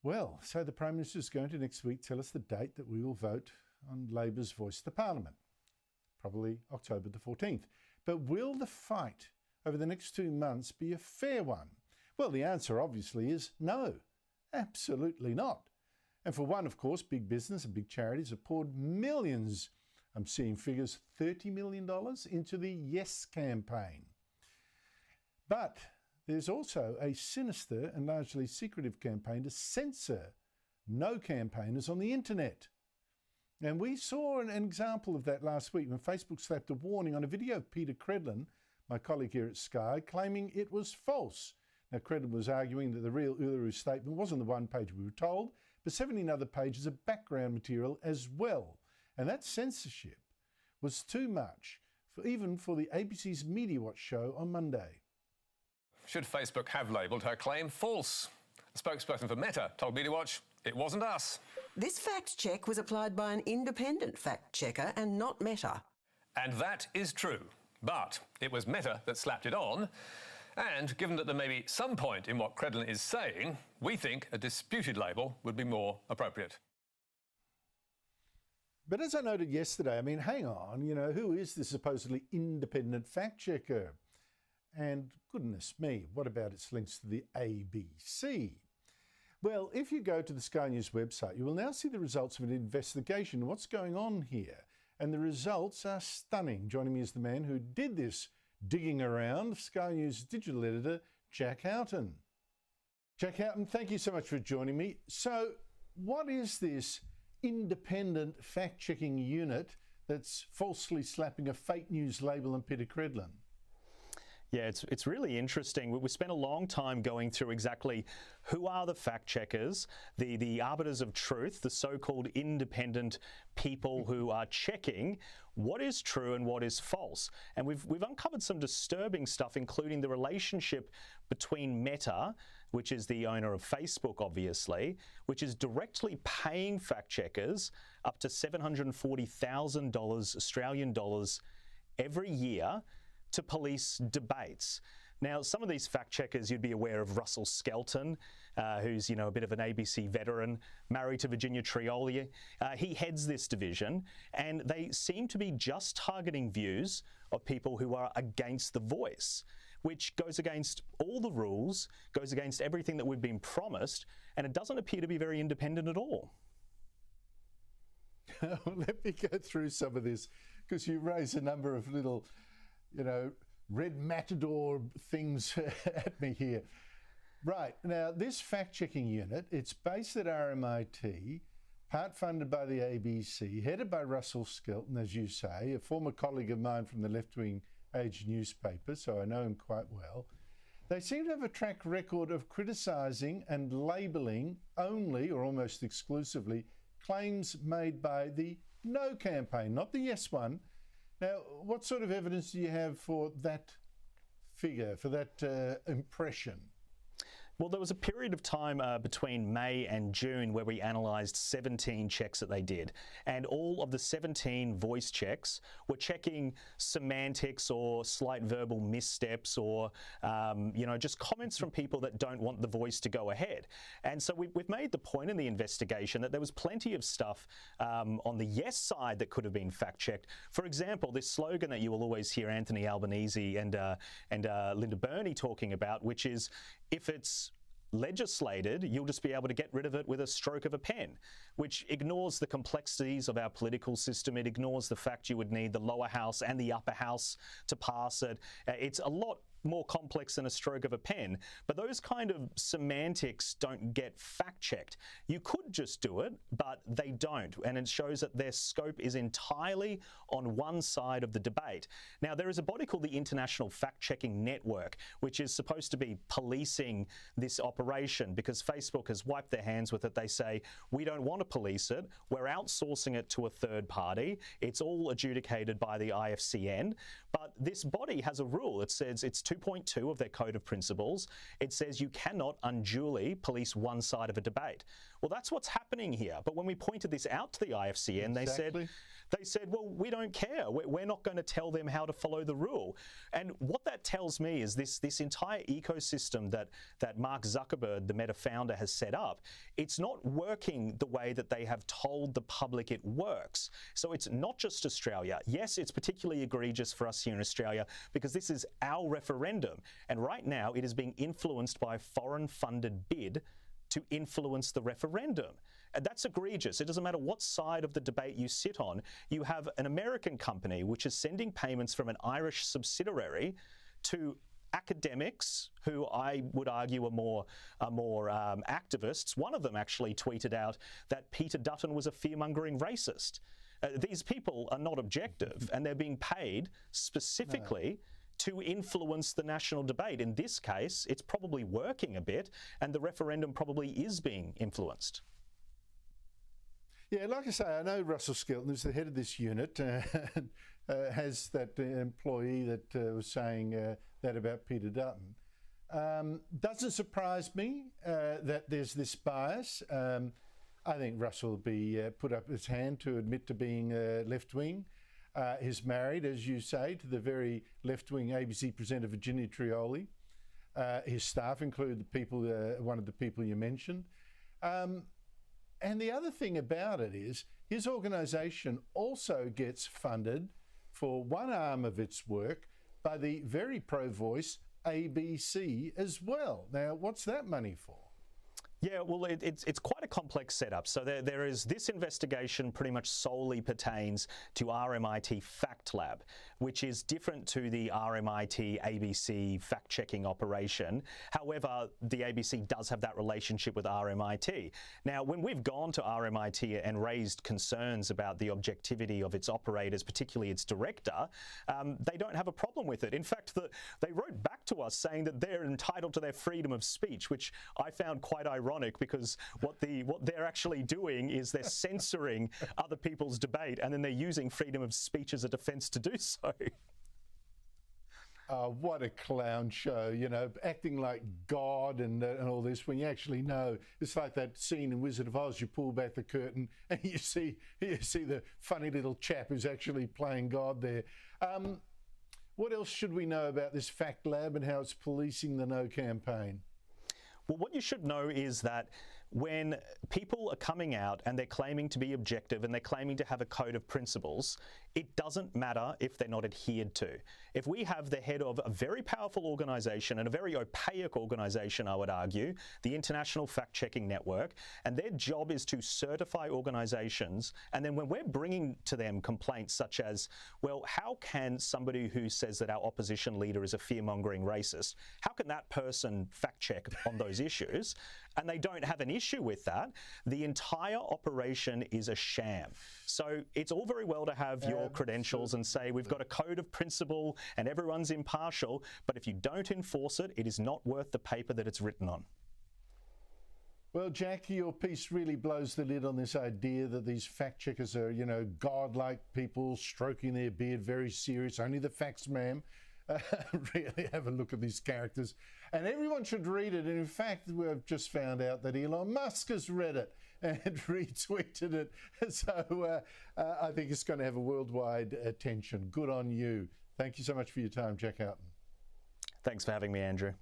Well, so the Prime Minister is going to next week tell us the date that we will vote on Labor's voice to Parliament, probably October the 14th. But will the fight over the next 2 months be a fair one? Well, the answer obviously is no, absolutely not. And for one, of course, big business and big charities have poured millions, I'm seeing figures, $30 million into the Yes campaign. But there's also a sinister and largely secretive campaign to censor no campaigners on the internet. And we saw an example of that last week when Facebook slapped a warning on a video of Peter Credlin, my colleague here at Sky, claiming it was false. Now, Credlin was arguing that the real Uluru statement wasn't the one page we were told, but 17 other pages of background material as well. And that censorship was too much, even for the ABC's Media Watch show on Monday. Should Facebook have labelled her claim false? A spokesperson for Meta told Media Watch it wasn't us. This fact check was applied by an independent fact checker and not Meta. And that is true. But it was Meta that slapped it on. And given that there may be some point in what Credlin is saying, we think a disputed label would be more appropriate. But as I noted yesterday, I mean, hang on, who is this supposedly independent fact checker? And goodness me, what about its links to the ABC? Well, if you go to the Sky News website, you will now see the results of an investigation. What's going on here? And the results are stunning. Joining me is the man who did this digging around, Sky News digital editor, Jack Houghton. Jack Houghton, thank you so much for joining me. So what is this independent fact-checking unit that's falsely slapping a fake news label on Peter Credlin? Yeah, it's really interesting. We spent a long time going through exactly who are the fact checkers, the arbiters of truth, the so-called independent people who are checking what is true and what is false. And we've uncovered some disturbing stuff, including the relationship between Meta, which is the owner of Facebook, obviously, which is directly paying fact checkers up to $740,000 Australian dollars every year to police debates. Now, some of these fact checkers, you'd be aware of Russell Skelton, who's, a bit of an ABC veteran, married to Virginia Trioli. He heads this division, and they seem to be just targeting views of people who are against the voice, which goes against all the rules, goes against everything that we've been promised, and it doesn't appear to be very independent at all. Let me go through some of this, because you raise a number of little red matador things at me here. Right, now this fact-checking unit, it's based at RMIT, part funded by the ABC, headed by Russell Skelton, as you say, a former colleague of mine from the left-wing Age newspaper, so I know him quite well. They seem to have a track record of criticising and labelling only, or almost exclusively, claims made by the No campaign, not the Yes one. Now, what sort of evidence do you have for that figure, for that impression? Well, there was a period of time between May and June where we analysed 17 checks that they did. And all of the 17 voice checks were checking semantics or slight verbal missteps or, just comments from people that don't want the voice to go ahead. And so we've made the point in the investigation that there was plenty of stuff on the yes side that could have been fact-checked. For example, this slogan that you will always hear Anthony Albanese and Linda Burney talking about, which is, if it's legislated, you'll just be able to get rid of it with a stroke of a pen, which ignores the complexities of our political system. It ignores the fact you would need the lower house and the upper house to pass it. It's a lot more complex than a stroke of a pen, but those kind of semantics don't get fact-checked. You could just do it, but they don't, and it shows that their scope is entirely on one side of the debate. Now, there is a body called the International Fact-Checking Network, which is supposed to be policing this operation because Facebook has wiped their hands with it. They say, we don't want to police it. We're outsourcing it to a third party. It's all adjudicated by the IFCN, but this body has a rule. It says it's too 2.2 of their Code of Principles, it says you cannot unduly police one side of a debate. Well, that's what's happening here. But when we pointed this out to the IFCN, they said, well, we don't care. We're not going to tell them how to follow the rule. And what that tells me is this entire ecosystem that Mark Zuckerberg, the Meta founder, has set up, it's not working the way that they have told the public it works. So it's not just Australia. Yes, it's particularly egregious for us here in Australia because this is our referendum. And right now it is being influenced by a foreign-funded bid to influence the referendum. And that's egregious. It doesn't matter what side of the debate you sit on. You have an American company which is sending payments from an Irish subsidiary to academics who I would argue are more activists. One of them actually tweeted out that Peter Dutton was a fear-mongering racist. These people are not objective, and they're being paid specifically to influence the national debate. In this case, it's probably working a bit, and the referendum probably is being influenced. Yeah, like I say, I know Russell Skelton, who's the head of this unit, has that employee that was saying that about Peter Dutton. Doesn't surprise me that there's this bias. I think Russell will be put up his hand to admit to being left-wing. He's married, as you say, to the very left-wing ABC presenter Virginia Trioli. His staff include the people, one of the people you mentioned. And the other thing about it is his organisation also gets funded for one arm of its work by the very pro-voice ABC as well. Now, what's that money for? Yeah, well, it's quite a complex setup. So there is this investigation pretty much solely pertains to RMIT Fact Lab, which is different to the RMIT ABC fact-checking operation. However, the ABC does have that relationship with RMIT. Now, when we've gone to RMIT and raised concerns about the objectivity of its operators, particularly its director, they don't have a problem with it. In fact, they wrote back to us saying that they're entitled to their freedom of speech, which I found quite ironic, because what they're actually doing is they're censoring other people's debate, and then they're using freedom of speech as a defence to do so. What a clown show, you know, acting like God and all this, when you actually know. It's like that scene in Wizard of Oz. You pull back the curtain and you see the funny little chap who's actually playing God there. What else should we know about this Fact Lab and how it's policing the No campaign? Well, what you should know is that when people are coming out and they're claiming to be objective and they're claiming to have a code of principles, it doesn't matter if they're not adhered to. If we have the head of a very powerful organisation and a very opaque organisation, I would argue, the International Fact-Checking Network, and their job is to certify organisations, and then when we're bringing to them complaints such as, well, how can somebody who says that our opposition leader is a fear-mongering racist, how can that person fact-check on those issues? And they don't have an issue with that. The entire operation is a sham. So it's all very well to have your credentials and say we've got a code of principle and everyone's impartial, but if you don't enforce it, it is not worth the paper that it's written on. Well, Jackie, your piece really blows the lid on this idea that these fact checkers are, you know, godlike people stroking their beard, very serious. Only the facts, ma'am. Really have a look at these characters. And everyone should read it. And in fact, we've just found out that Elon Musk has read it and retweeted it. So I think it's going to have a worldwide attention. Good on you. Thank you so much for your time, Jack Houghton. Thanks for having me, Andrew.